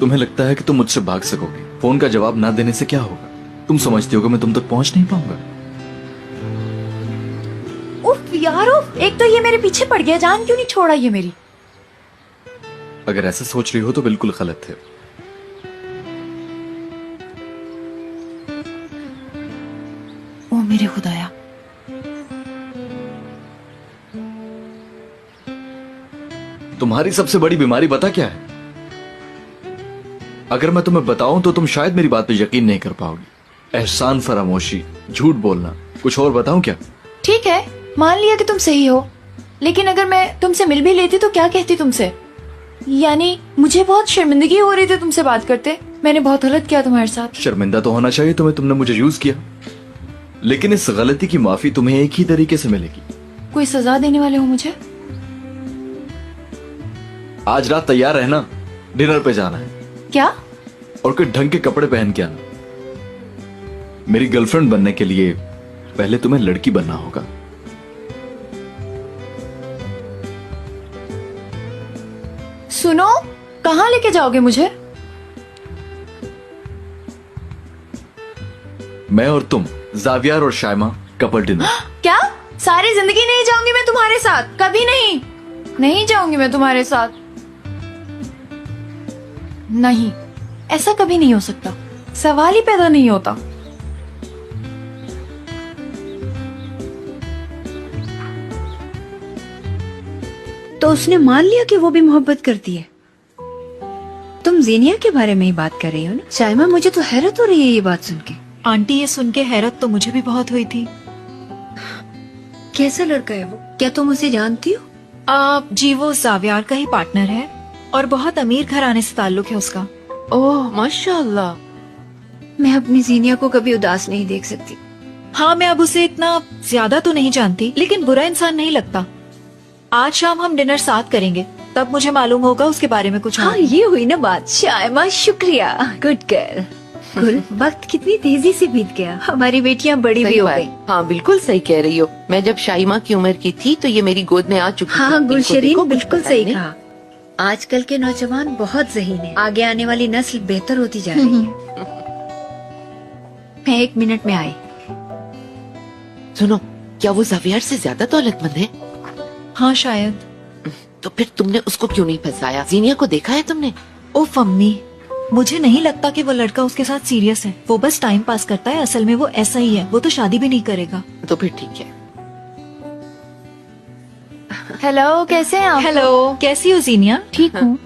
तुम्हें लगता है कि तुम मुझसे भाग सकोगे? फोन का जवाब ना देने से क्या होगा? तुम समझती हो कि मैं तुम तक पहुंच नहीं पाऊंगा? उफ यार उफ, एक तो ये मेरे पीछे पड़ गया, जान क्यों नहीं छोड़ा ये मेरी। अगर ऐसा सोच रही हो तो बिल्कुल गलत है। ओ मेरे खुदाया, तुम्हारी सबसे बड़ी बीमारी पता क्या है? अगर मैं तुम्हें बताऊं तो तुम शायद मेरी बात पे यकीन नहीं कर पाओगी। एहसान फरामोशी, झूठ बोलना, कुछ और बताऊं क्या? ठीक है, मान लिया कि तुम सही हो, लेकिन अगर मैं तुमसे मिल भी लेती तो क्या कहती तुमसे? यानी मुझे बहुत शर्मिंदगी हो रही थी तुमसे बात करते। मैंने बहुत गलत किया तुम्हारे साथ। शर्मिंदा तो होना चाहिए तुम्हें, तुमने मुझे यूज किया, लेकिन इस गलती की माफी तुम्हें एक ही तरीके से मिलेगी। कोई सजा देने वाले हो मुझे? आज रात तैयार रहना, डिनर पे जाना है। क्या? और कोई ढंग के कपड़े पहन के आना। मेरी गर्लफ्रेंड बनने के लिए पहले तुम्हें लड़की बनना होगा। सुनो, कहाँ लेके जाओगे मुझे? मैं और तुम, जावियर और शाइमा, कपल डिनर। क्या? सारी जिंदगी नहीं जाऊंगी मैं तुम्हारे साथ, कभी नहीं। नहीं जाऊंगी मैं तुम्हारे साथ। नहीं, ऐसा कभी नहीं हो सकता, सवाल ही पैदा नहीं होता। तो उसने मान लिया कि वो भी मोहब्बत करती है। तुम ज़ेनिया के बारे में ही बात कर रही हो ना? शाइमा, मुझे तो हैरत हो रही है ये बात सुन के। आंटी, ये सुन के हैरत तो मुझे भी बहुत हुई थी। कैसा लड़का है वो? क्या तुम उसे जानती हो? जी, वो जावियार का ही पार्टनर है और बहुत अमीर घराने से ताल्लुक है उसका। ओह माशाल्लाह। मैं अपनी ज़ेनिया को कभी उदास नहीं देख सकती। हाँ, मैं अब उसे इतना ज्यादा तो नहीं जानती, लेकिन बुरा इंसान नहीं लगता। आज शाम हम डिनर साथ करेंगे, तब मुझे मालूम होगा उसके बारे में कुछ। हाँ, ये हुई ना बात। शाइमा, शुक्रिया, गुड गर्ल। गुल, वक्त कितनी तेजी से बीत गया। हमारी बेटियां बड़ी भी हो गई। हाँ, बिल्कुल सही कह रही हो। मैं जब शाइमा की उम्र की थी तो ये मेरी गोद में आ चुकी थी। हाँ गुलशरीन, इनको देखो, बिल्कुल कुछ सही पता कहा। आजकल के नौजवान बहुत ज़हीन हैं। आगे आने वाली नस्ल बेहतर होती जा रही है। मैं 1 मिनट में आई। नहीं। सुनो, क्या वो जावियर से ज्यादा दौलतमंद है? हाँ शायद। तो फिर तुमने उसको क्यों नहीं फंसाया? ज़ेनिया को देखा है तुमने? ओफ अम्मी, मुझे नहीं लगता कि वो लड़का उसके साथ सीरियस है। वो बस टाइम पास करता है, असल में वो ऐसा ही है। वो तो शादी भी नहीं करेगा। तो फिर ठीक है। हेलो, कैसे हैं आप? हेलो, कैसी हो ज़ेनिया? ठीक हूँ।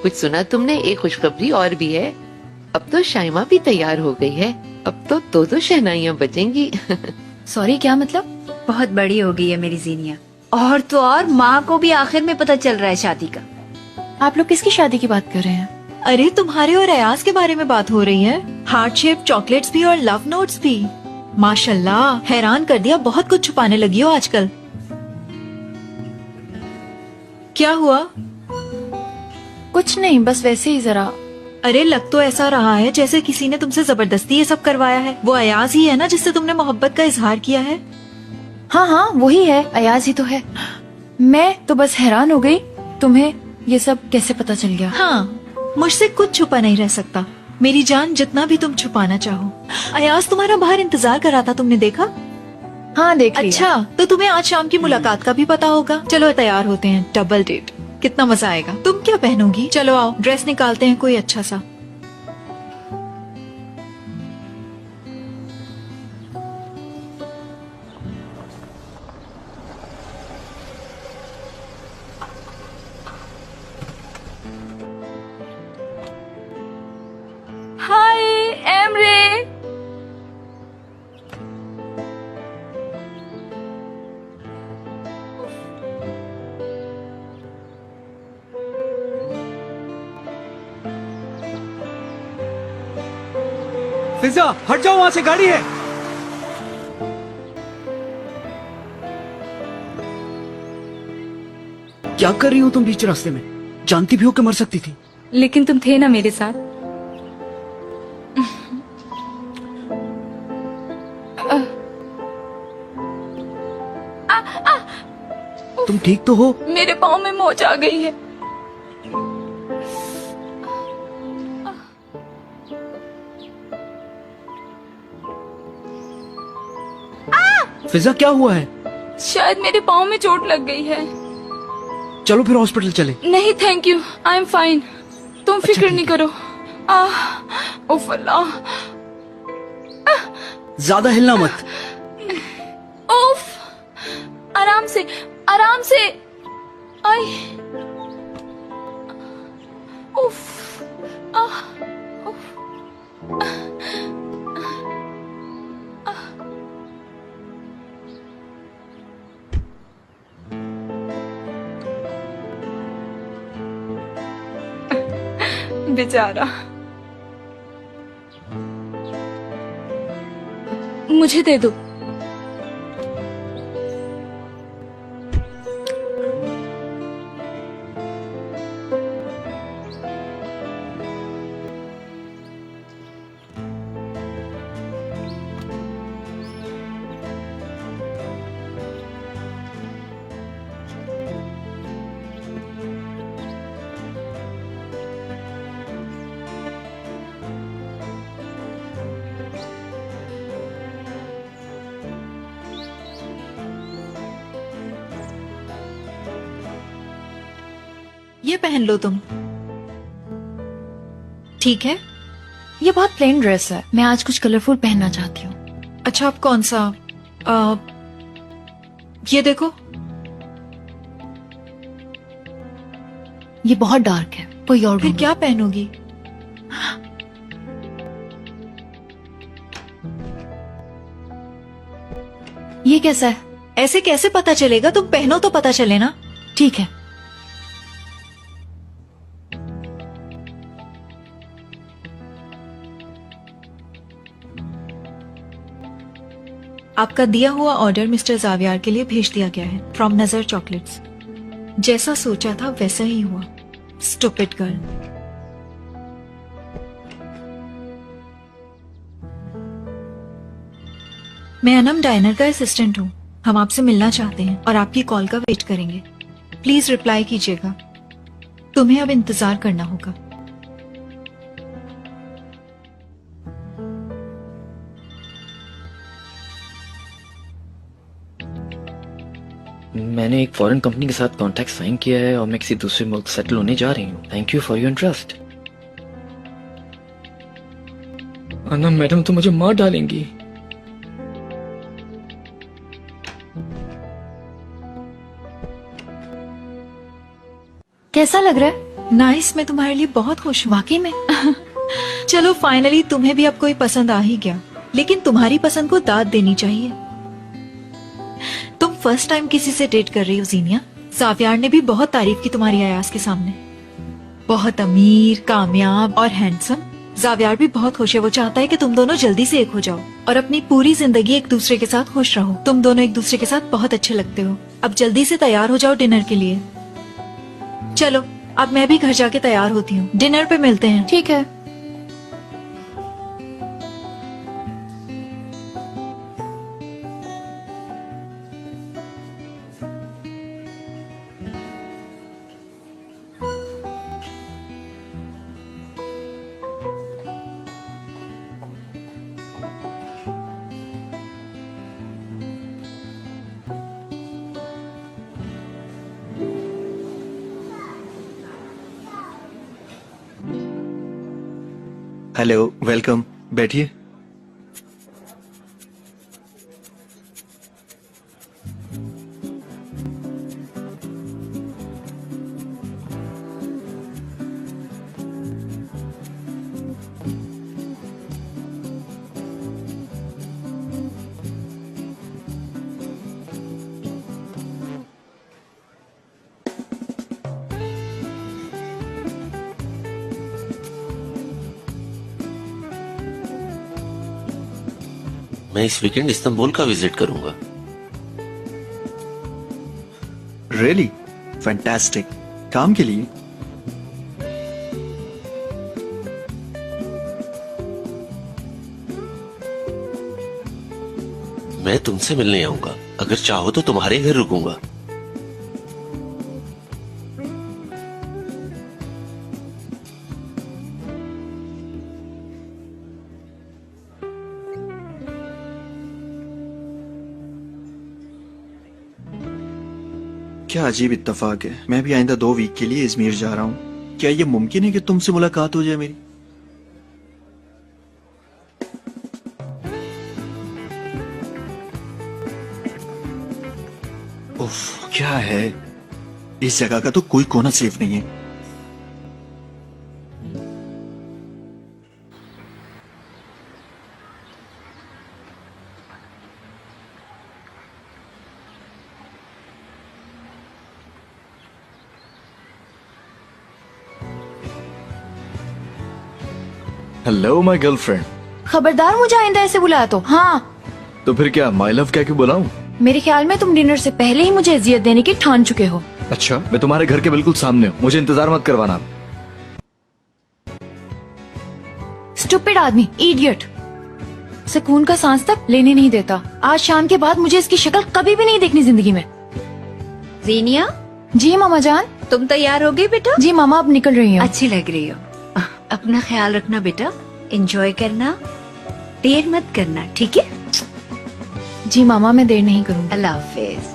कुछ सुना तुमने? एक खुशखबरी और भी है। अब तो शाइमा भी तैयार हो गई है। अब तो दो शहनाइयाँ बजेंगी। सॉरी, क्या मतलब? बहुत बड़ी हो गई है मेरी ज़ेनिया। और तो और माँ को भी आखिर में पता चल रहा है शादी का। आप लोग किसकी शादी की बात कर रहे हैं? अरे, तुम्हारे और अयाज के बारे में बात हो रही है। हार्ट शेप चॉकलेट्स भी और लव नोट्स भी। माशाल्लाह, हैरान कर दिया। बहुत कुछ छुपाने लगी हो आजकल। क्या हुआ? कुछ नहीं, बस वैसे ही जरा। अरे, लग तो ऐसा रहा है जैसे किसी ने तुमसे जबरदस्ती ये सब करवाया है। वो अयाज ही है ना जिससे तुमने मोहब्बत का इजहार किया है? हाँ हाँ, वही है, अयाज ही तो है। मैं तो बस हैरान हो गई, तुम्हें ये सब कैसे पता चल गया? हाँ, मुझसे कुछ छुपा नहीं रह सकता मेरी जान, जितना भी तुम छुपाना चाहो। अयाज तुम्हारा बाहर इंतजार कर रहा था, तुमने देखा? हाँ, देख लिया। अच्छा, तो तुम्हें आज शाम की मुलाकात का भी पता होगा। चलो तैयार होते हैं, डबल डेट। कितना मजा आएगा। तुम क्या पहनोगी? चलो आओ, ड्रेस निकालते हैं कोई अच्छा सा। हाय एमरे। फिजा, हट जाओ, वहां से गाड़ी है। क्या कर रही हो तुम बीच रास्ते में? जानती भी हो कि मर सकती थी। लेकिन तुम थे ना मेरे साथ। तुम ठीक तो हो? मेरे पाँव में मोच आ गई है। फिजा क्या हुआ है? शायद मेरे पाँव में चोट लग गई है। चलो फिर हॉस्पिटल चले। नहीं thank you, I am fine. तुम फिक्र ठीक नहीं है। करो। उफ अल्लाह। ज्यादा हिलना मत। उफ, आराम से, आराम से। आई, उफ, आह, उफ। बेचारा। मुझे दे दो। ये पहन लो तुम, ठीक है? ये बहुत प्लेन ड्रेस है, मैं आज कुछ कलरफुल पहनना चाहती हूँ। अच्छा, आप कौन सा? ये देखो। ये बहुत डार्क है, कोई और फिर ढूंढो। क्या पहनोगी? ये कैसा है? ऐसे कैसे पता चलेगा? तुम पहनो तो पता चले ना। ठीक है। आपका दिया हुआ ऑर्डर मिस्टर जावियार के लिए भेज दिया गया है फ्रॉम नजर चॉकलेट्स। जैसा सोचा था वैसा ही हुआ। Stupid girl. मैं अनम डाइनर का असिस्टेंट हूँ। हम आपसे मिलना चाहते हैं और आपकी कॉल का वेट करेंगे। प्लीज रिप्लाई कीजिएगा। तुम्हें अब इंतजार करना होगा। मैंने एक फॉरेन कंपनी के साथ कॉन्ट्रैक्ट साइन किया है और मैं किसी दूसरे मुल्क सेटल होने जा रही हूँ। Thank you for your interest. Anam madam तो मुझे मार डालेंगी। कैसा लग रहा है? नाइस, मैं तुम्हारे लिए बहुत खुश हूँ। वाकई में? चलो फाइनली तुम्हें भी अब कोई पसंद आ ही गया, लेकिन तुम्हारी पसंद को दाद देनी चाहिए। तुम फर्स्ट टाइम किसी से डेट कर रही हो जीनिया। जावियार ने भी बहुत तारीफ की तुम्हारी अयाज के सामने। बहुत अमीर, कामयाब और हैंडसम। जावियार भी बहुत खुश है। वो चाहता है कि तुम दोनों जल्दी से एक हो जाओ और अपनी पूरी जिंदगी एक दूसरे के साथ खुश रहो। तुम दोनों एक दूसरे के साथ बहुत अच्छे लगते हो। अब जल्दी से तैयार हो जाओ डिनर के लिए। चलो अब मैं भी घर जाके तैयार होती हूँ। डिनर पे मिलते हैं। ठीक है। Hello, welcome. बैठिए। मैं इस वीकेंड इस्तांबुल का विजिट करूंगा। रियली? फैंटास्टिक। काम के लिए? मैं तुमसे मिलने आऊंगा। अगर चाहो तो तुम्हारे घर रुकूंगा। क्या अजीब इत्तेफाक है, मैं भी आइंदा 2 वीक के लिए इजमीर जा रहा हूँ। क्या ये मुमकिन है कि तुमसे मुलाकात हो जाए मेरी? उफ, क्या है, इस जगह का तो कोई कोना सेफ नहीं है। Hello my girlfriend. खबरदार मुझे आइंदा ऐसे बुलाया तो। हाँ, तो फिर क्या माय लव कह के बुलाऊं? मेरे ख्याल में तुम डिनर से पहले ही मुझे अजियत देने की ठान चुके हो। अच्छा, मैं तुम्हारे घर के बिल्कुल सामने हूँ, मुझे इंतजार मत करवाना। स्टूपिड आदमी, इडियट, सुकून का सांस तक लेने नहीं देता। आज शाम के बाद मुझे इसकी शक्ल कभी भी नहीं देखनी जिंदगी में। ज़ेनिया, जी मामा जान। तुम तैयार हो गई बेटा? जी मामा, अब निकल रही हूँ। अच्छी लग रही हो। अपना ख्याल रखना बेटा, एंजॉय करना, देर मत करना, ठीक है? जी मामा, मैं देर नहीं करूँगी। अल्लाह हाफिज।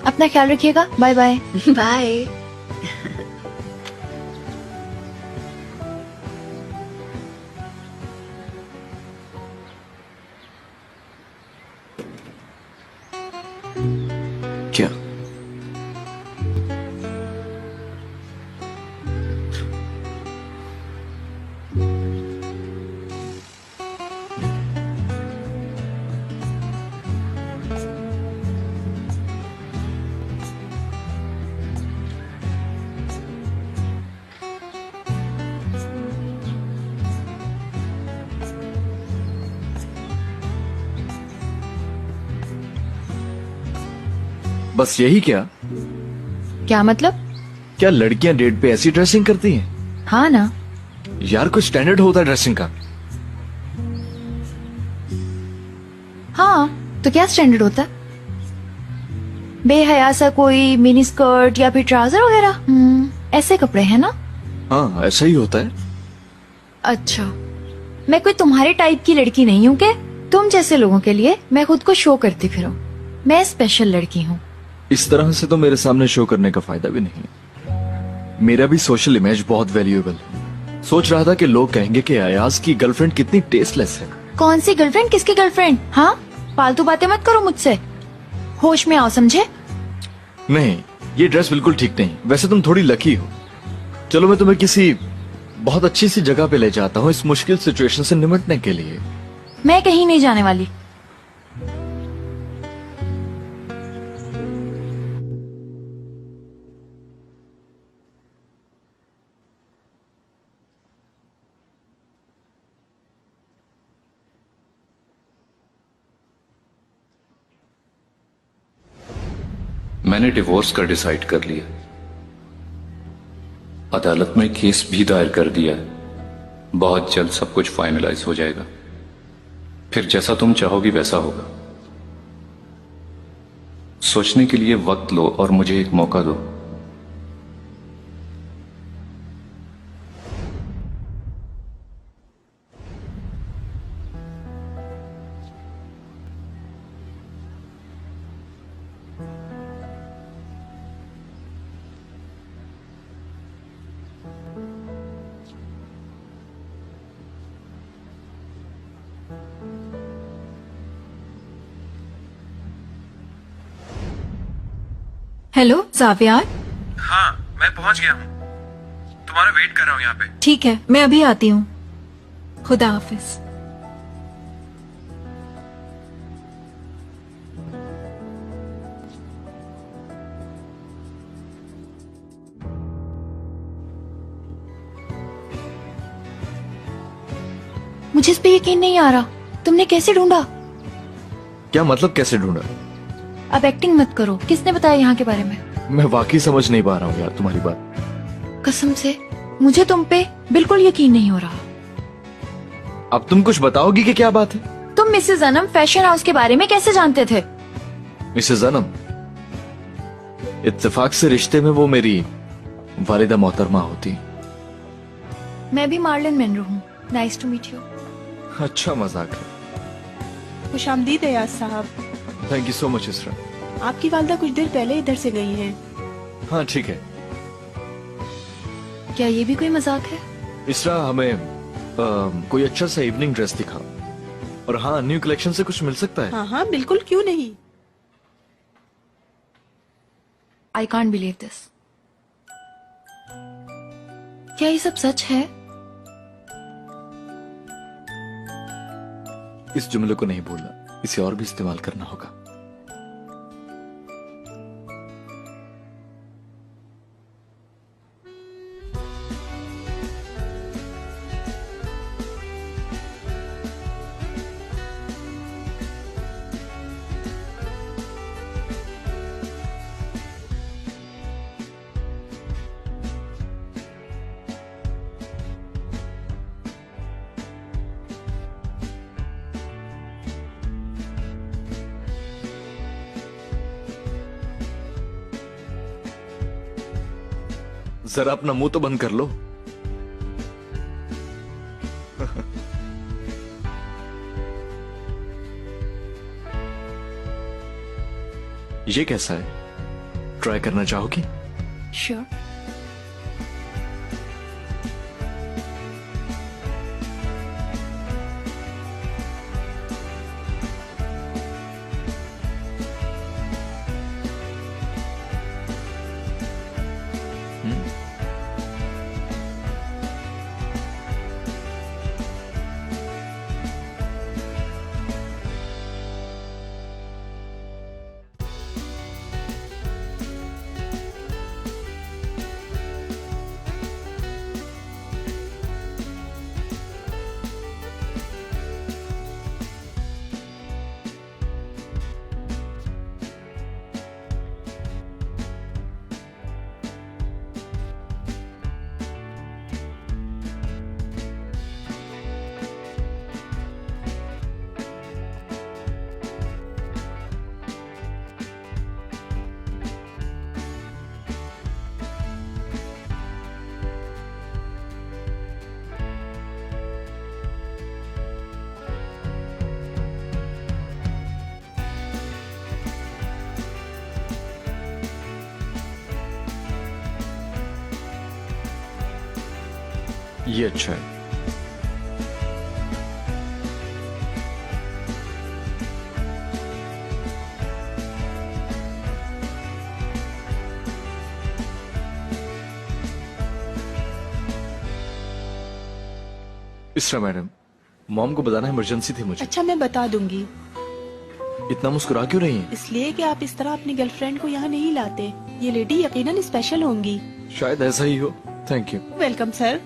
अपना ख्याल रखिएगा। Bye bye. बाय। क्या? बस यही क्या? क्या मतलब? क्या लड़कियां डेट पे ऐसी ड्रेसिंग करती हैं? हाँ ना। यार, कुछ स्टैंडर्ड होता है ड्रेसिंग का। हाँ, तो क्या स्टैंडर्ड होता है? बेहया सा कोई मिनी स्कर्ट या फिर ट्राउजर वगैरह, ऐसे कपड़े हैं ना? हाँ, ऐसा ही होता है। अच्छा, मैं कोई तुम्हारे टाइप की लड़की नहीं हूँ के तुम जैसे लोगों के लिए मैं खुद को शो करती फिरूं। मैं स्पेशल लड़की हूँ। इस तरह से तो मेरे सामने शो करने का फायदा भी नहीं है। मेरा भी सोशल इमेज बहुत वैल्यूएबल है। सोच रहा था कि लोग कहेंगे कि अयाज की गर्लफ्रेंड कितनी टेस्टलेस है। कौन सी गर्लफ्रेंड? किसकी गर्लफ्रेंड? हाँ, फालतू बातें मत करो मुझसे। होश में आओ, समझे? नहीं, ये ड्रेस बिल्कुल ठीक नहीं। वैसे तुम थोड़ी लकी हो। चलो, मैं तुम्हें किसी बहुत अच्छी सी जगह पे ले जाता हूँ इस मुश्किल सिचुएशन से निपटने के लिए। मैं कहीं नहीं जाने वाली। मैंने डिवोर्स का डिसाइड कर लिया। अदालत में केस भी दायर कर दिया है। बहुत जल्द सब कुछ फाइनलाइज हो जाएगा। फिर जैसा तुम चाहोगी वैसा होगा। सोचने के लिए वक्त लो और मुझे एक मौका दो। हेलो जावियार। हाँ, मैं पहुंच गया हूँ। तुम्हारा वेट कर रहा हूँ यहाँ पे। ठीक है, मैं अभी आती हूँ। खुदा हाफिज। मुझे इस पे यकीन नहीं आ रहा। तुमने कैसे ढूंढा? क्या मतलब कैसे ढूंढा? अब एक्टिंग मत करो। किसने बताया यहाँ के बारे में? मैं वाकई समझ नहीं पा रहा हूँ यार तुम्हारी बात। कसम से मुझे तुम पे बिल्कुल यकीन नहीं हो रहा। अब तुम कुछ बताओगी कि क्या बात है? तुम मिसेस अनम फैशन हाउस के बारे में कैसे जानते थे? मिसेस अनम? इत्तेफाक से रिश्ते में वो मेरी वालिदा मोहतरमा होती। मैं भी मार्लिन मेनरो हूँ। Nice to meet you. अच्छा मजाक है। खुशामदीद अयाज साहब। थैंक यू सो मच इसरा। आपकी वालदा कुछ देर पहले इधर से गई हैं। हाँ ठीक है। क्या ये भी कोई मजाक है? इसरा हमें कोई अच्छा सा इवनिंग ड्रेस दिखा। और हाँ, न्यू कलेक्शन से कुछ मिल सकता है? हाँ हाँ बिल्कुल, क्यों नहीं। I can't believe this. क्या ये सब सच है? इस जुमले को नहीं बोलना, इसे और भी इस्तेमाल करना होगा। जरा अपना मुंह तो बंद कर लो। ये कैसा है? ट्राई करना चाहोगी? श्योर। ये अच्छा है। इसरा मैडम, मॉम को बताना इमरजेंसी थी मुझे। अच्छा मैं बता दूंगी। इतना मुस्कुरा क्यों रही हैं? इसलिए कि आप इस तरह अपनी गर्लफ्रेंड को यहाँ नहीं लाते। ये लेडी यकीनन स्पेशल होंगी। शायद ऐसा ही हो। Thank you. Welcome sir.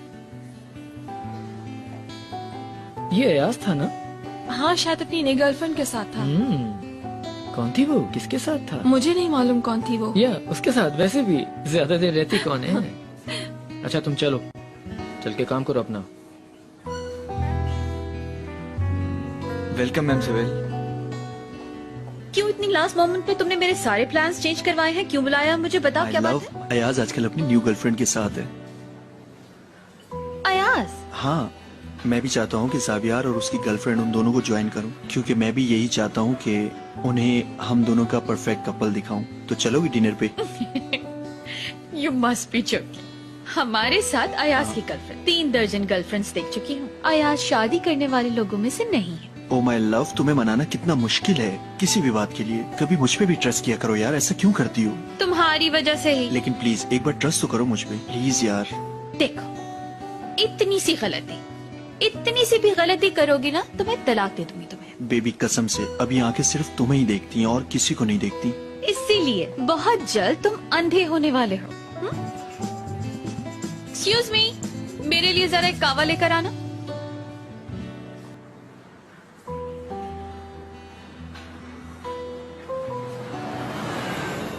ये अयाज था ना? हाँ शायद अपनी नई गर्लफ्रेंड के साथ था। कौन थी वो? किसके साथ था? मुझे नहीं मालूम कौन थी वो। या उसके साथ वैसे भी ज्यादा देर रहती कौन है? अच्छा तुम चलो, चल के काम करो अपना। Welcome ma'am Sewell. क्यों इतनी लास्ट मोमेंट पे तुमने मेरे सारे प्लान्स चेंज करवाए हैं? क्यों बुलाया मुझे? बताओ क्या बात है? अयाज आजकल अपनी न्यू गर्लफ्रेंड के साथ है। अयाज? हाँ, मैं भी चाहता हूँ कि साबियार और उसकी गर्लफ्रेंड उन दोनों को ज्वाइन करूँ, क्योंकि मैं भी यही चाहता हूँ कि उन्हें हम दोनों का परफेक्ट कपल दिखाऊं। तो चलोगी डिनर पे? You must be joking. हमारे साथ अयाज की गर्लफ्रेंड 3 दर्जन गर्लफ्रेंड्स देख चुकी हूँ। अयाज शादी करने वाले लोगों में से नहीं है। ओ माय लव, तुम्हें मनाना कितना मुश्किल है किसी भी बात के लिए। कभी मुझ पे भी ट्रस्ट किया करो यार, ऐसा क्यों करती हो? तुम्हारी वजह से ही। लेकिन प्लीज एक बार ट्रस्ट तो करो मुझ पे, प्लीज यार। देखो, इतनी सी भी गलती करोगी ना तो मैं तलाक दे दूंगी तुम्हें। बेबी कसम से, अभी आंखें सिर्फ तुम्हें ही देखती हैं और किसी को नहीं देखती। इसीलिए बहुत जल्द तुम अंधे होने वाले हो। एक्सक्यूज मी, मेरे लिए जरा एक कावा लेकर आना।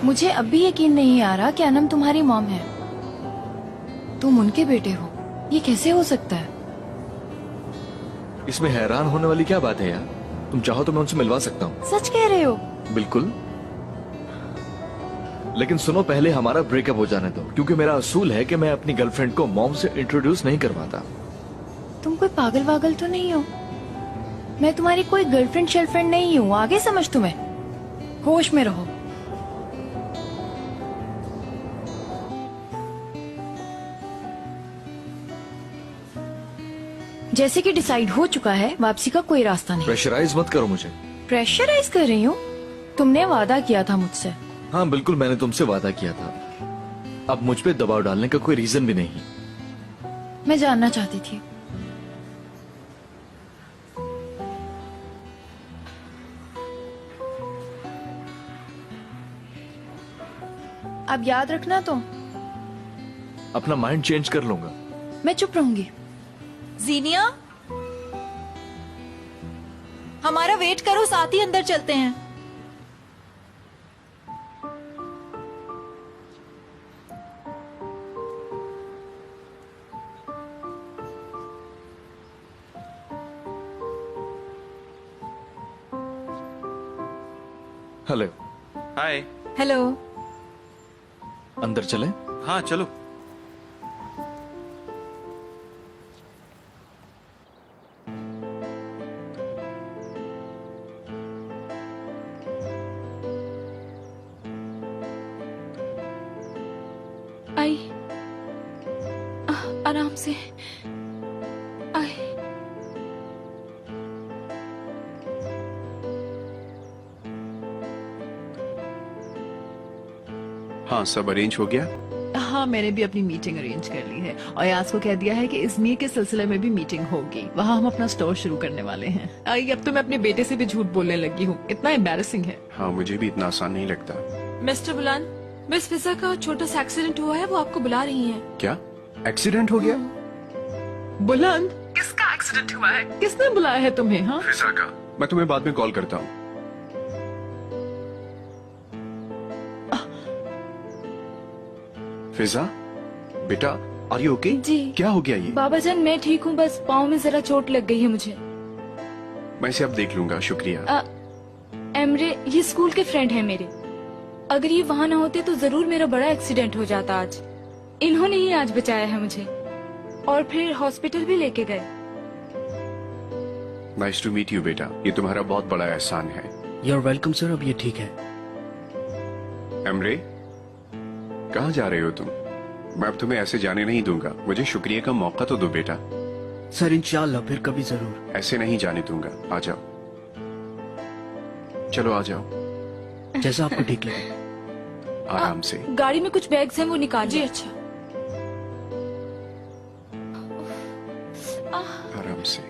मुझे अब भी यकीन नहीं आ रहा कि अनम तुम्हारी मॉम है। तुम उनके बेटे हो, ये कैसे हो सकता है? इसमें हैरान होने वाली क्या बात है यार? तुम चाहो तो मैं उनसे मिलवा सकता हूँ। सच कह रहे हो? बिल्कुल। लेकिन सुनो, पहले हमारा ब्रेकअप हो जाने दो, क्योंकि मेरा असूल है कि मैं अपनी गर्लफ्रेंड को मॉम से इंट्रोड्यूस नहीं करवाता। तुम कोई पागल वागल तो नहीं हो? मैं तुम्हारी कोई गर्लफ्रेंड शर्लफ्रेंड नहीं हूँ, आगे समझ तुम्हें। होश में रहो। जैसे कि डिसाइड हो चुका है, वापसी का कोई रास्ता नहीं। प्रेशराइज मत करो मुझे। प्रेशराइज कर रही हूँ? तुमने वादा किया था मुझसे। हाँ बिल्कुल, मैंने तुमसे वादा किया था। अब मुझ पे दबाव डालने का कोई रीजन भी नहीं। मैं जानना चाहती थी। अब याद रखना तो। अपना माइंड चेंज कर लूंगा। मैं चुप रहूंगी। जीनिया, हमारा वेट करो, साथ ही अंदर चलते हैं। हेलो। हाय। हेलो। अंदर चलें? हाँ चलो। आई आराम से आई। हाँ, सब अरेंज हो गया। हाँ, मैंने भी अपनी मीटिंग अरेंज कर ली है और यास को कह दिया है कि इज़मीर के सिलसिले में भी मीटिंग होगी। वहाँ हम अपना स्टोर शुरू करने वाले हैं। अब तो मैं अपने बेटे से भी झूठ बोलने लगी हूँ। इतना एम्बैरेसिंग है। हाँ, मुझे भी इतना आसान नहीं लगता। मिस्टर बुलान, मिस फिजा का छोटा सा एक्सीडेंट हुआ है, वो आपको बुला रही हैं। क्या एक्सीडेंट हो गया? बुलंद, किसका एक्सीडेंट हुआ है? किसने बुलाया है तुम्हें? हाँ, फिजा का। मैं तुम्हें बाद में कॉल करता हूँ। फिजा बेटा, आर यू ओके? जी। क्या हो गया ये? बाबा जान मैं ठीक हूँ, बस पाँव में जरा चोट लग गई है मुझे। मैं इसे अब देख लूंगा, शुक्रिया। एमरे, ये स्कूल के फ्रेंड है मेरे। अगर ये वहाँ न होते तो जरूर मेरा बड़ा एक्सीडेंट हो जाता आज। इन्होंने ही आज बचाया है मुझे और फिर हॉस्पिटल भी लेके गए। नाइस टू मीट यू बेटा, ये तुम्हारा बहुत बड़ा एहसान है। यू आर वेलकम सर, अब ये ठीक है। एमरे, कहाँ जा रहे हो तुम? मैं अब तुम्हें ऐसे जाने नहीं दूंगा। मुझे शुक्रिया का मौका तो दो बेटा। सर इंशाल्लाह फिर कभी जरूर। ऐसे नहीं जाने दूंगा, आ जाओ। चलो आ जाओ। जैसा आपको ठीक लगे। आराम से। गाड़ी में कुछ बैग्स हैं, वो निकाल जी। अच्छा। आराम से,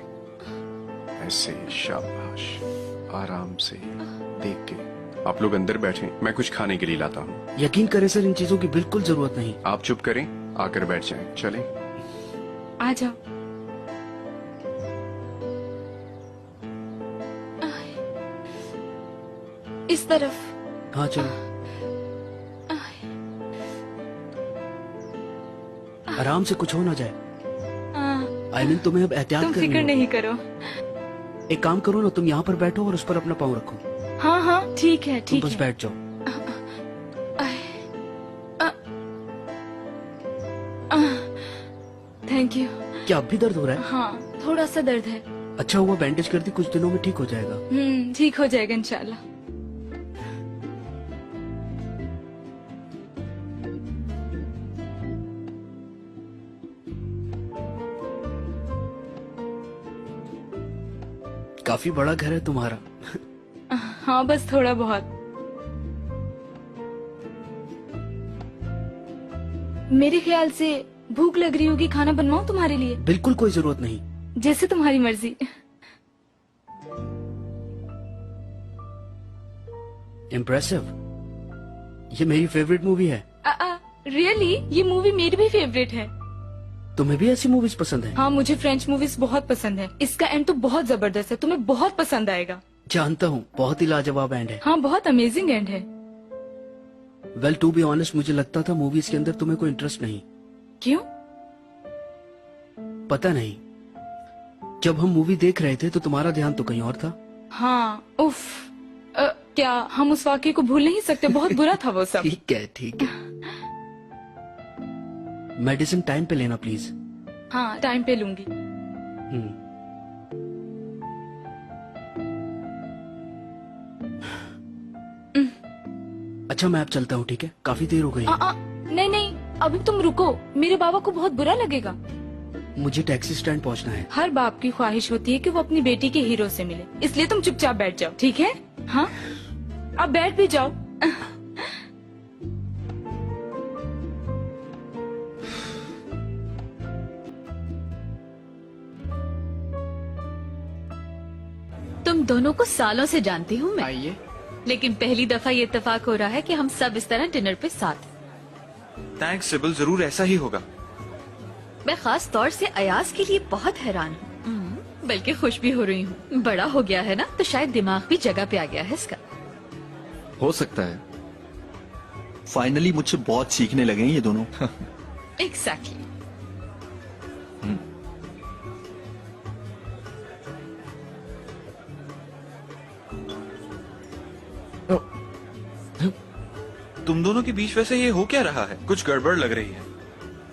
ऐसे, शाबाश। आराम से, देख के। आप लोग अंदर बैठे, मैं कुछ खाने के लिए लाता हूँ। यकीन करें सर, इन चीजों की बिल्कुल जरूरत नहीं। आप चुप करें, आकर बैठ जाएं। चलें। आ जाओ। इस तरफ। हाँ चलो। आराम से, कुछ हो ना जाए। आई मीन तुम्हें अब एहतियात तुम करनी फिक्र होगी। नहीं करो। एक काम करो ना, तुम यहाँ पर बैठो और उस पर अपना पाँव रखो। हाँ हाँ ठीक है, तुम ठीक बस है। बैठ जाओ। Thank you. क्या अब भी दर्द हो रहा है? हाँ, थोड़ा सा दर्द है। अच्छा हुआ बैंडेज कर दी, कुछ दिनों में ठीक हो जाएगा। ठीक हो जाएगा इंशाल्लाह। काफी बड़ा घर है तुम्हारा। हाँ, बस थोड़ा बहुत। मेरे ख्याल से भूख लग रही होगी, खाना बनवाऊं तुम्हारे लिए? बिल्कुल कोई जरूरत नहीं। जैसे तुम्हारी मर्जी। इम्प्रेसिव। ये मेरी फेवरेट मूवी है। रियली? ये मूवी मेरी भी फेवरेट है। तुम्हें भी ऐसी मूवीज पसंद है? हाँ, मुझे फ्रेंच मूवीज बहुत पसंद है। इसका एंड तो बहुत जबरदस्त है, तुम्हें बहुत पसंद आएगा। जानता हूँ, बहुत ही लाजवाब एंड है। हाँ, बहुत अमेजिंग एंड है। वेल टू बी ऑनेस्ट, मुझे लगता था मूवीज के अंदर तुम्हें कोई इंटरेस्ट नहीं। क्यों? पता नहीं, जब हम मूवी देख रहे थे तो तुम्हारा ध्यान तो कहीं और था। हाँ, उफ। क्या हम उस वाक्य को भूल नहीं सकते? बहुत बुरा था वो सब। ठीक है, ठीक है। मेडिसिन टाइम पे लेना प्लीज। हाँ, टाइम पे लूंगी। अच्छा मैं अब चलता हूँ, ठीक है? काफी देर हो गई है। नहीं नहीं, अभी तुम रुको, मेरे बाबा को बहुत बुरा लगेगा। मुझे टैक्सी स्टैंड पहुंचना है। हर बाप की ख्वाहिश होती है कि वो अपनी बेटी के हीरो से मिले, इसलिए तुम चुपचाप बैठ जाओ, ठीक है? हाँ, अब बैठ भी जाओ। तुम दोनों को सालों से जानती हूँ मैं, आइए। लेकिन पहली दफा ये इत्तेफाक हो रहा है कि हम सब इस तरह डिनर पे साथ। थैंक्स सिबिल, जरूर ऐसा ही होगा। मैं खास तौर से अयाज के लिए बहुत हैरान हूँ, बल्कि खुश भी हो रही हूँ। बड़ा हो गया है ना, तो शायद दिमाग भी जगह पे आ गया है इसका। हो सकता है। फाइनली मुझसे बहुत सीखने लगे हैं ये दोनों। एग्जैक्टली। तुम दोनों के बीच वैसे ये हो क्या रहा है? कुछ गड़बड़ लग रही है।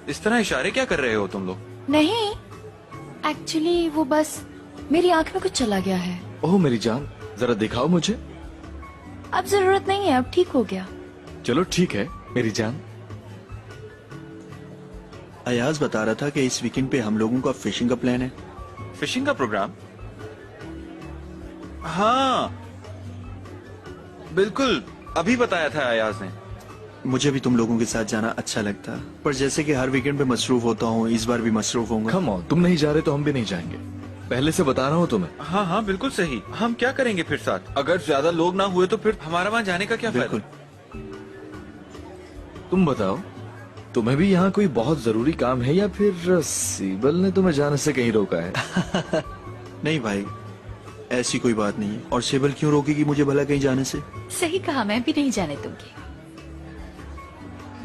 इस तरह इशारे क्या कर रहे हो तुम लोग? नहीं, एक्चुअली वो बस मेरी आंख में कुछ चला गया है। ओह मेरी जान, जरा दिखाओ मुझे। अब जरूरत नहीं है, अब ठीक हो गया। चलो ठीक है मेरी जान। अयाज बता रहा था कि इस वीकेंड पे हम लोगों का फिशिंग का प्लान है। फिशिंग का प्रोग्राम? हाँ बिल्कुल, अभी बताया था अयाज ने। मुझे भी तुम लोगों के साथ जाना अच्छा लगता, पर जैसे कि हर वीकेंड पे मसरूफ होता हूँ, इस बार भी मसरूफ होऊंगा। कम ऑन, तुम नहीं जा रहे तो हम भी नहीं जाएंगे। पहले से बता रहा हूँ तुम्हें। हाँ हाँ बिल्कुल सही। हम क्या करेंगे फिर साथ? अगर ज्यादा लोग ना हुए तो फिर हमारा वहाँ जाने का क्या फायदा? तुम बताओ, तुम्हें भी यहाँ कोई बहुत जरूरी काम है या फिर सीबल ने तुम्हें जाने से कहीं रोका है? नहीं भाई, ऐसी कोई बात नहीं है। और सिबल क्यों रोकेगी मुझे भला कहीं जाने से? सही कहा, मैं भी नहीं जाने दूंगी,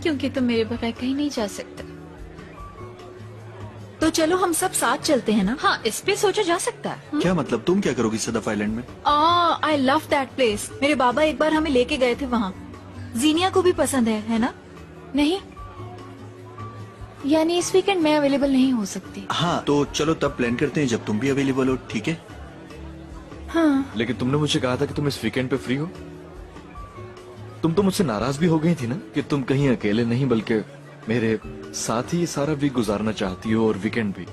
क्योंकि तुम मेरे बगैर कहीं नहीं जा सकते। तो चलो हम सब साथ चलते हैं ना। हाँ, इस पे सोचा जा सकता है। क्या मतलब, तुम क्या करोगी सदफ आइलैंड में? I love that place. मेरे बाबा एक बार हमें लेके गए थे वहाँ। जीनिया को भी पसंद है ना? नहीं, यानी इस वीकेंड मैं अवेलेबल नहीं हो सकती। हाँ तो चलो तब प्लान करते हैं जब तुम भी अवेलेबल हो, ठीक है? हाँ। लेकिन तुमने मुझे कहा था कि तुम इस वीकेंड पे फ्री हो। तुम तो मुझसे नाराज भी हो गई थी ना कि तुम कहीं अकेले नहीं बल्कि मेरे साथ ही सारा वीक गुजारना चाहती हो और वीकेंड भी।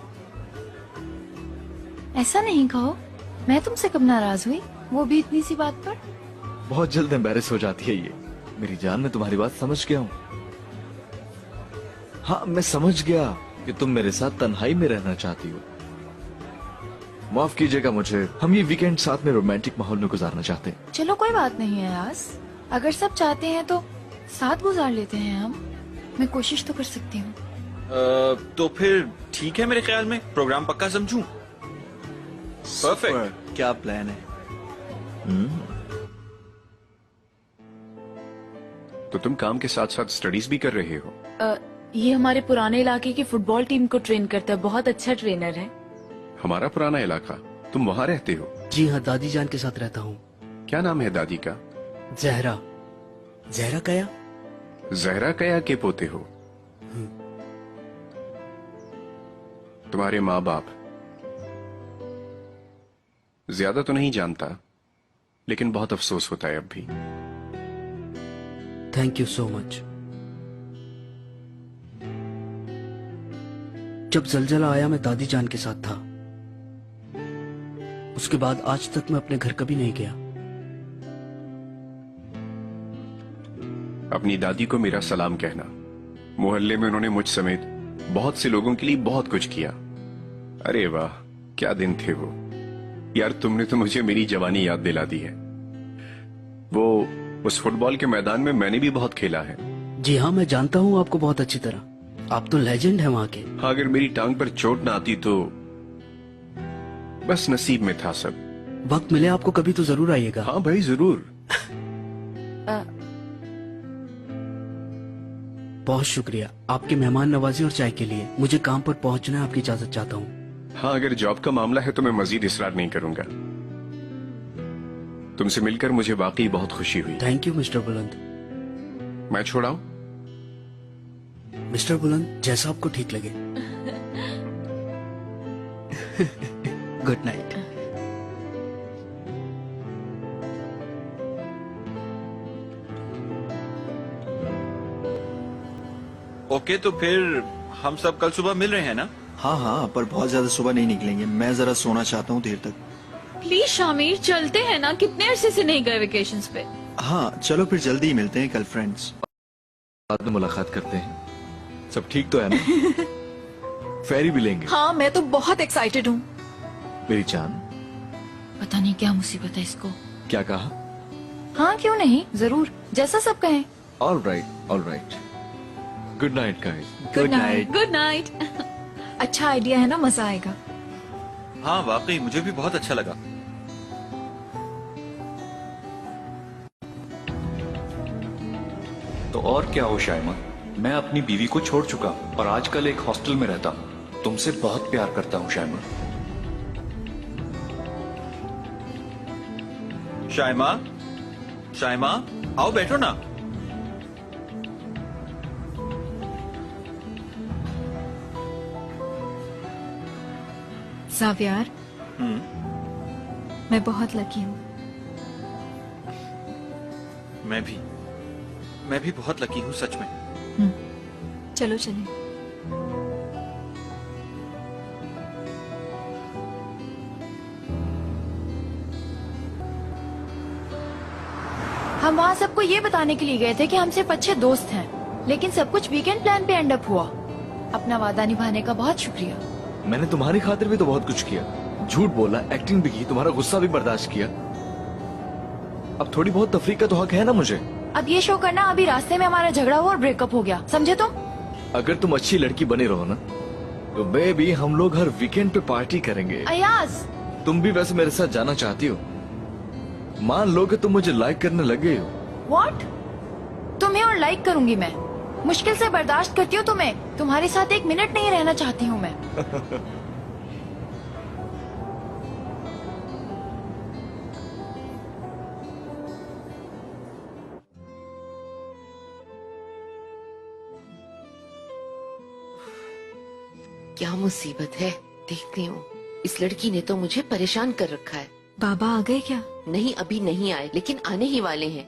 ऐसा नहीं कहो, मैं तुमसे कब नाराज हुई, वो भी इतनी सी बात पर। बहुत जल्द एम्बैरेस हो जाती है ये मेरी जान। मैं तुम्हारी बात समझ गया हूँ। हाँ मैं समझ गया कि तुम मेरे साथ तन्हाई में रहना चाहती हो। माफ कीजिएगा मुझे, हम ये वीकेंड साथ में रोमांटिक माहौल में गुजारना चाहते हैं। चलो कोई बात नहीं है यास, अगर सब चाहते हैं तो साथ गुजार लेते हैं हम। मैं कोशिश तो कर सकती हूँ। तो फिर ठीक है, मेरे ख्याल में प्रोग्राम पक्का समझूं। परफेक्ट। क्या प्लान है? तो तुम काम के साथ साथ स्टडीज भी कर रहे हो? ये हमारे पुराने इलाके की फुटबॉल टीम को ट्रेन करता है, बहुत अच्छा ट्रेनर है। हमारा पुराना इलाका, तुम वहाँ रहते हो? जी हाँ, दादी जान के साथ रहता हूँ। क्या नाम है दादी का? जहरा। जहरा कया? जहरा कया के पोते हो? तुम्हारे माँ बाप? ज्यादा तो नहीं जानता, लेकिन बहुत अफसोस होता है अब भी। Thank you so much. जब जलजला आया मैं दादी जान के साथ था, उसके बाद आज तक मैं अपने घर कभी नहीं गया। अपनी दादी को मेरा सलाम कहना। मोहल्ले में उन्होंने मुझ समेत बहुत से लोगों के लिए बहुत कुछ किया। अरे वाह, क्या दिन थे वो। यार तुमने तो मुझे मेरी जवानी याद दिला दी है। वो उस फुटबॉल के मैदान में मैंने भी बहुत खेला है। जी हाँ, मैं जानता हूँ आपको बहुत अच्छी तरह। आप तो लेजेंड है वहाँ के। हाँ, अगर मेरी टांग पर चोट ना आती तो बस नसीब में था सब। वक्त मिले आपको कभी तो जरूर आइएगा। हाँ भाई जरूर। बहुत शुक्रिया आपकी मेहमान नवाजी और चाय के लिए। मुझे काम पर पहुंचना है, आपकी इजाजत चाहता हूँ। हाँ, अगर जॉब का मामला है तो मैं मजीद इसरार नहीं करूंगा। तुमसे मिलकर मुझे वाकई बहुत खुशी हुई। थैंक यू मिस्टर बुलंद। मैं छोड़ाऊं? मिस्टर बुलंद, जैसा आपको ठीक लगे। Good night. ओके, तो फिर हम सब कल सुबह मिल रहे हैं ना? हाँ हाँ, पर बहुत ज्यादा सुबह नहीं निकलेंगे। मैं जरा सोना चाहता हूँ देर तक। प्लीज शामिर, चलते हैं ना, कितने अरसे से नहीं गए वेकेशंस पे। हाँ चलो फिर जल्दी ही मिलते हैं कल फ्रेंड्स। बाद में मुलाकात करते हैं। सब ठीक तो है ना? फेरी भी लेंगे। हाँ, मैं तो बहुत एक्साइटेड हूँ। मेरी जान, पता नहीं क्या मुसीबत है इसको। क्या कहा? हाँ क्यों नहीं, जरूर, जैसा सब कहें। All right, all right. Good night guys. Good night. Good night. अच्छा आइडिया है ना, मजा आएगा। हाँ वाकई मुझे भी बहुत अच्छा लगा। तो और क्या हो शाइमा, मैं अपनी बीवी को छोड़ चुका और आजकल एक हॉस्टल में रहता हूँ। तुमसे बहुत प्यार करता हूँ शाइमा। शाइमा, शाइमा, आओ बैठो ना। ज़ावियार, मैं बहुत लकी हूँ। मैं भी बहुत लकी हूँ सच में। चलो चले। हम वहाँ सबको ये बताने के लिए गए थे कि हम सिर्फ अच्छे दोस्त हैं, लेकिन सब कुछ वीकेंड प्लान पे एंड अप हुआ। अपना वादा निभाने का बहुत शुक्रिया। मैंने तुम्हारी खातिर भी तो बहुत कुछ किया। झूठ बोला, एक्टिंग भी की, तुम्हारा गुस्सा भी बर्दाश्त किया। अब थोड़ी बहुत तफरीक का तो हक है ना मुझे। अब ये शो करना, अभी रास्ते में हमारा झगड़ा हुआ और ब्रेकअप हो गया, समझे तुम? अगर तुम अच्छी लड़की बने रहो ना, तो बेबी हम लोग हर वीकेंड पे पार्टी करेंगे। अयाज, तुम भी वैसे मेरे साथ जाना चाहती हो? मान लो कि तुम मुझे लाइक करने लगे हो। व्हाट? तुम्हें और लाइक करूंगी मैं? मुश्किल से बर्दाश्त करती हूँ तुम्हें। तुम्हारे साथ एक मिनट नहीं रहना चाहती हूँ मैं। क्या मुसीबत है, देखती हूँ। इस लड़की ने तो मुझे परेशान कर रखा है। बाबा आ गए क्या? नहीं, अभी नहीं आए, लेकिन आने ही वाले हैं।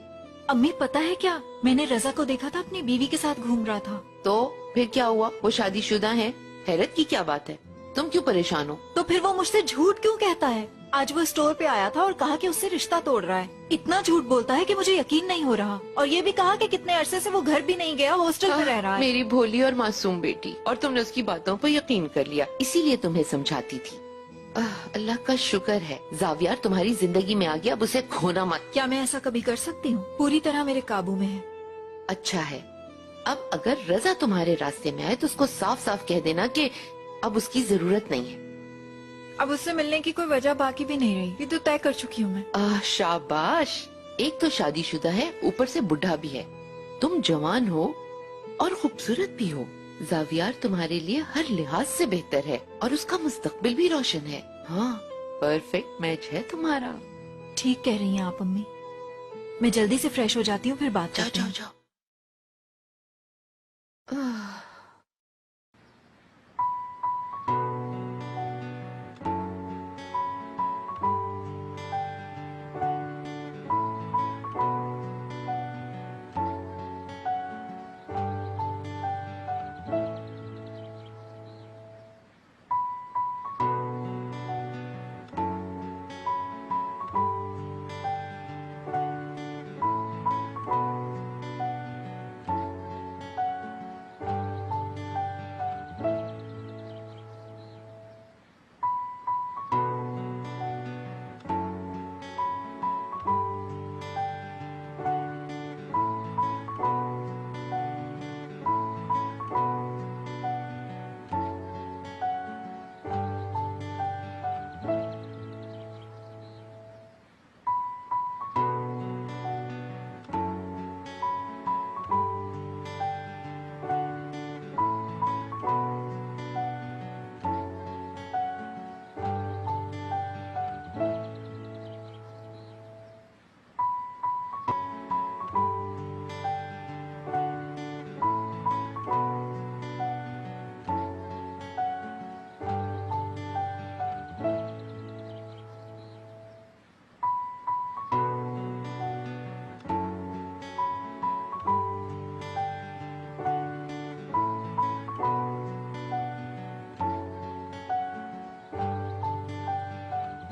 अम्मी पता है क्या, मैंने रजा को देखा था अपनी बीवी के साथ घूम रहा था। तो फिर क्या हुआ? वो शादीशुदा है। हैरत की क्या बात है? तुम क्यों परेशान हो? तो फिर वो मुझसे झूठ क्यों कहता है? आज वो स्टोर पे आया था और कहा कि उससे रिश्ता तोड़ रहा है। इतना झूठ बोलता है कि मुझे यकीन नहीं हो रहा। और ये भी कहा कि कितने अरसे से वो घर भी नहीं गया, हॉस्टल में रह रहा है। मेरी भोली और मासूम बेटी, और तुमने उसकी बातों पर यकीन कर लिया, इसीलिए तुम्हें समझाती थी। अल्लाह का शुक्र है ज़ावियार तुम्हारी जिंदगी में आ गया, अब उसे खोना मत। क्या मैं ऐसा कभी कर सकती हूँ? पूरी तरह मेरे काबू में है। अच्छा है, अब अगर रजा तुम्हारे रास्ते में आए तो उसको साफ साफ कह देना कि अब उसकी जरूरत नहीं है। अब उससे मिलने की कोई वजह बाकी भी नहीं रही, ये तो तय कर चुकी हूँ मैं। शाबाश, एक तो शादीशुदा है, ऊपर से बुढ़ा भी है। तुम जवान हो और खूबसूरत भी हो। ज़ावियार तुम्हारे लिए हर लिहाज से बेहतर है और उसका मुस्तकबिल भी रोशन है। हाँ, परफेक्ट मैच है तुम्हारा। ठीक कह रही हैं आप अम्मी। मैं जल्दी से फ्रेश हो जाती हूँ, फिर बात करते हैं। जाओ।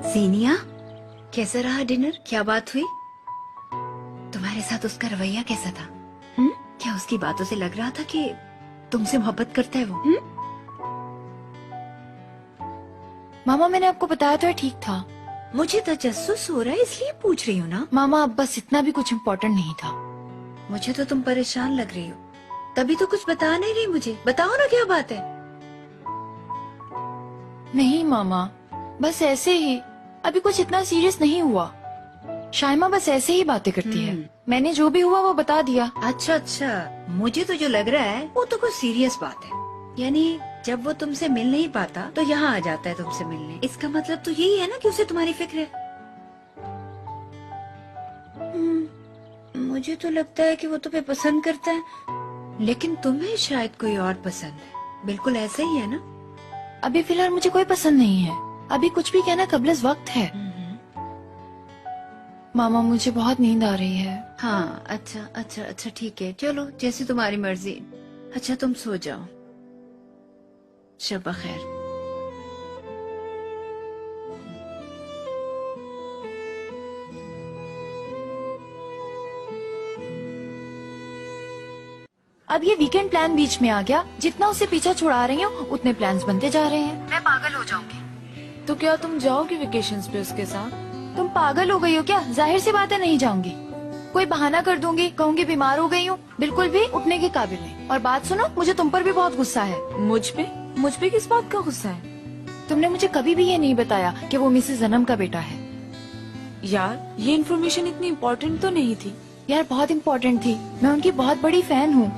जीनिया, कैसा रहा डिनर? क्या बात हुई? तुम्हारे साथ उसका रवैया कैसा था? क्या उसकी बातों से लग रहा था कि तुमसे मोहब्बत करता है वो? मामा मैंने आपको बताया था ठीक था। मुझे तजस्सुस हो रहा है इसलिए पूछ रही हूँ ना। मामा अब बस इतना भी कुछ इम्पोर्टेंट नहीं था। मुझे तो तुम परेशान लग रही हो, तभी तो कुछ बता नहीं रही मुझे। बताओ ना क्या बात है। नहीं मामा, बस ऐसे ही, अभी कुछ इतना सीरियस नहीं हुआ। शाइमा बस ऐसे ही बातें करती है। मैंने जो भी हुआ वो बता दिया। अच्छा अच्छा, मुझे तो जो लग रहा है वो तो कुछ सीरियस बात है। यानी जब वो तुमसे मिल नहीं पाता तो यहाँ आ जाता है तुमसे मिलने। इसका मतलब तो यही है ना कि उसे तुम्हारी फिक्र है। मुझे तो लगता है कि वो तुम्हें पसंद करता है, लेकिन तुम्हें शायद कोई और पसंद है। बिल्कुल ऐसा ही है ना? अभी फिलहाल मुझे कोई पसंद नहीं है। अभी कुछ भी कहना कबल वक्त है। मामा मुझे बहुत नींद आ रही है। हाँ अच्छा अच्छा अच्छा ठीक है, चलो जैसी तुम्हारी मर्जी। अच्छा तुम सो जाओ। शब खैर। अब ये वीकेंड प्लान बीच में आ गया। जितना उसे पीछा छुड़ा रही हूँ उतने प्लान्स बनते जा रहे हैं। मैं पागल हो जाऊंगी। तो क्या तुम जाओगी वेकेशंस पे उसके साथ? तुम पागल हो गई हो क्या? जाहिर सी बात है नहीं जाऊंगी। कोई बहाना कर दूंगी, कहूंगी बीमार हो गई हूँ। बिल्कुल भी उठने के काबिल नहीं। और बात सुनो, मुझे तुम पर भी बहुत गुस्सा है। मुझ पे किस बात का गुस्सा है? तुमने मुझे कभी भी ये नहीं बताया कि वो मिसेस जन्म का बेटा है। यार ये इन्फॉर्मेशन इतनी इम्पोर्टेंट तो नहीं थी। यार बहुत इम्पोर्टेंट थी। मैं उनकी बहुत बड़ी फैन हूँ।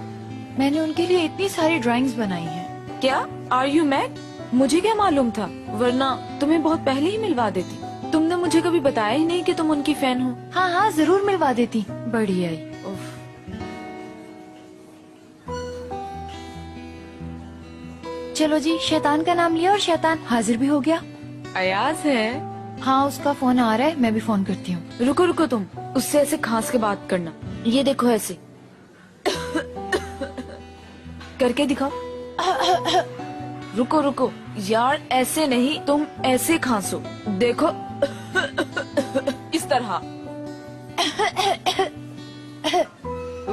मैंने उनके लिए इतनी सारी ड्राइंग्स बनाई हैं। क्या? Are you mad? मुझे क्या मालूम था, वरना तुम्हें बहुत पहले ही मिलवा देती। तुमने मुझे कभी बताया ही नहीं कि तुम उनकी फैन हो। हाँ हाँ जरूर मिलवा देती। बड़ी आई। चलो जी, शैतान का नाम लिया और शैतान हाजिर भी हो गया। अयाज है? हाँ उसका फोन आ रहा है, मैं भी फोन करती हूँ। रुको रुको, तुम उससे ऐसे खांस के बात करना। ये देखो ऐसे करके दिखाओ। रुको रुको यार, ऐसे नहीं, तुम ऐसे खांसो। देखो इस तरह।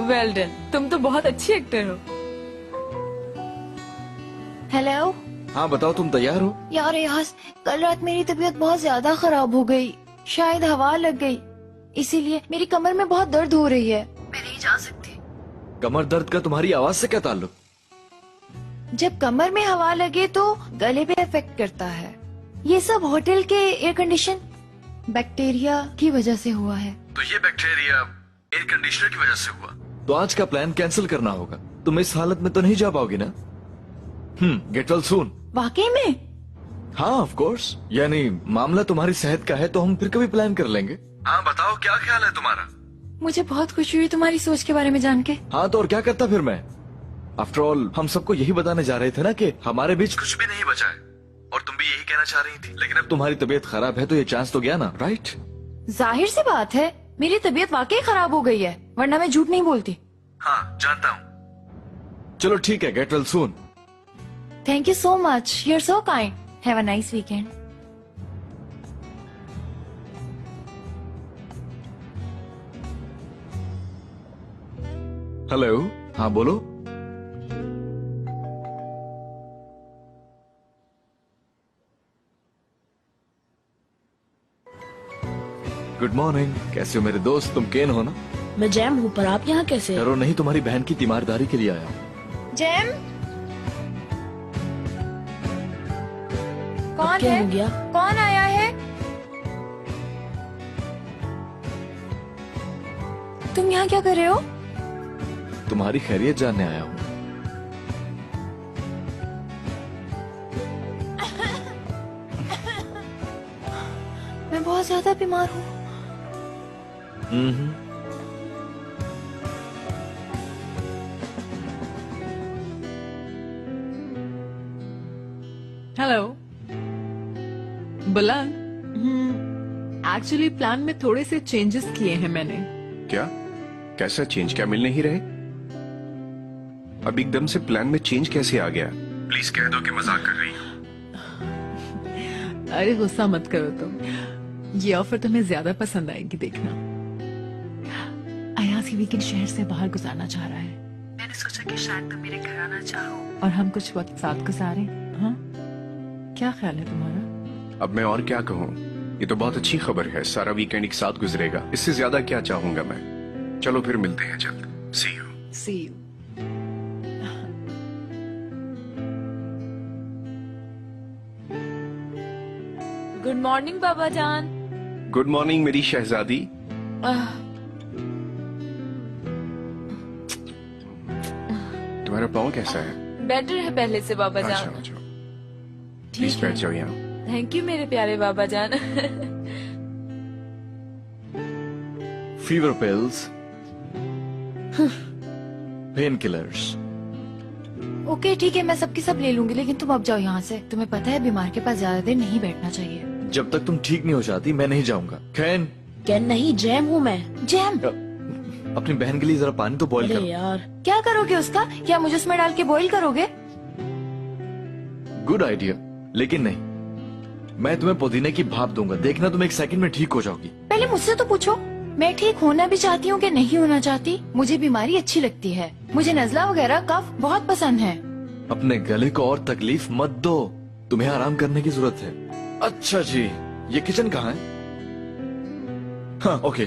वेल डन, तुम तो बहुत अच्छी एक्टर हो। हेलो। हाँ बताओ, तुम तैयार हो? यार यास, कल रात मेरी तबीयत बहुत ज्यादा खराब हो गई। शायद हवा लग गई, इसीलिए मेरी कमर में बहुत दर्द हो रही है। मैं नहीं जा सकती। कमर दर्द का तुम्हारी आवाज से क्या ताल्लुक? जब कमर में हवा लगे तो गले पे इफेक्ट करता है। ये सब होटल के एयर कंडीशन बैक्टीरिया की वजह से हुआ है। तो ये बैक्टीरिया एयर कंडीशनर की वजह से हुआ? तो आज का प्लान कैंसिल करना होगा। तुम इस हालत में तो नहीं जा पाओगी ना? गेट वेल सून। वाकई में? हाँ ऑफ कोर्स। यानी मामला तुम्हारी सेहत का है तो हम फिर कभी प्लान कर लेंगे। हाँ बताओ, क्या ख्याल है तुम्हारा? मुझे बहुत खुशी हुई तुम्हारी सोच के बारे में जान के। हाँ तो और क्या करता फिर मैं? आफ्टर ऑल हम सबको यही बताने जा रहे थे ना कि हमारे बीच कुछ भी नहीं बचा है, और तुम भी यही कहना चाह रही थी। लेकिन अब तुम्हारी तबीयत खराब है तो ये चांस तो गया ना, राइट? जाहिर सी बात है, मेरी तबीयत वाकई खराब हो गई है, वरना मैं झूठ नहीं बोलती। हाँ जानता हूँ। चलो ठीक है, get well soon. Thank you so much, you are so kind. Have a nice weekend. Hello. हाँ बोलो। Good morning. कैसे हो मेरे दोस्त? तुम केन हो ना? मैं जैम हूँ, पर आप यहाँ कैसे? डरो नहीं, तुम्हारी बहन की तीमारदारी के लिए आया हूँ। जैम? कौन क्या है? हो गया? कौन आया है? तुम यहाँ क्या कर रहे हो? तुम्हारी खैरियत जानने आया हूँ। मैं बहुत ज्यादा बीमार हूँ। हेलो बुलंद। एक्चुअली प्लान में थोड़े से चेंजेस किए हैं मैंने। क्या? कैसा चेंज? क्या मिल नहीं रहे? अब एकदम से प्लान में चेंज कैसे आ गया? प्लीज कह दो कि मजाक कर रही हूँ। अरे गुस्सा मत करो तुम, ये ऑफर तुम्हें ज्यादा पसंद आएगी देखना। अयाज ये वीकेंड शहर से बाहर गुजारना चाह रहा है। मैंने सोचा कि शायद तुम मेरे घर आना चाहो और हम कुछ वक्त साथ गुजारें। हाँ, क्या ख्याल है तुम्हारा? अब मैं और क्या कहूँ, ये तो बहुत अच्छी खबर है। सारा वीकेंड एक साथ गुजरेगा, इससे ज्यादा क्या चाहूंगा मैं। चलो फिर मिलते हैं जल्द। See you. See you. Good morning बाबा जान। गुड मॉर्निंग मेरी शहजादी। तुम्हारा पाँव कैसा है? बेटर है पहले से बाबा अच्छा, जान। अच्छा। प्लीज बैठ जाओ यहाँ। थैंक यू मेरे प्यारे बाबा जान। Fever pills, pain killers. Okay ठीक है, मैं सबकी सब ले लूंगी, लेकिन तुम अब जाओ यहाँ से। तुम्हें पता है बीमार के पास ज्यादा देर नहीं बैठना चाहिए। जब तक तुम ठीक नहीं हो जाती मैं नहीं जाऊंगा। खैन, क्या नहीं, जैम हूँ मैं। जैम? अपनी बहन के लिए जरा पानी तो बॉईल अरे करो। यार, क्या करोगे उसका? क्या मुझे उसमें डाल के बॉईल करोगे? गुड आइडिया, लेकिन नहीं, मैं तुम्हें पुदीने की भाप दूंगा। देखना तुम 1 सेकंड में ठीक हो जाओगी। पहले मुझसे तो पूछो, मैं ठीक होना भी चाहती हूँ कि नहीं होना चाहती। मुझे बीमारी अच्छी लगती है, मुझे नजला वगैरह कफ बहुत पसंद है। अपने गले को और तकलीफ मत दो, तुम्हें आराम करने की जरूरत है। अच्छा जी, ये किचन कहाँ है? हाँ ओके,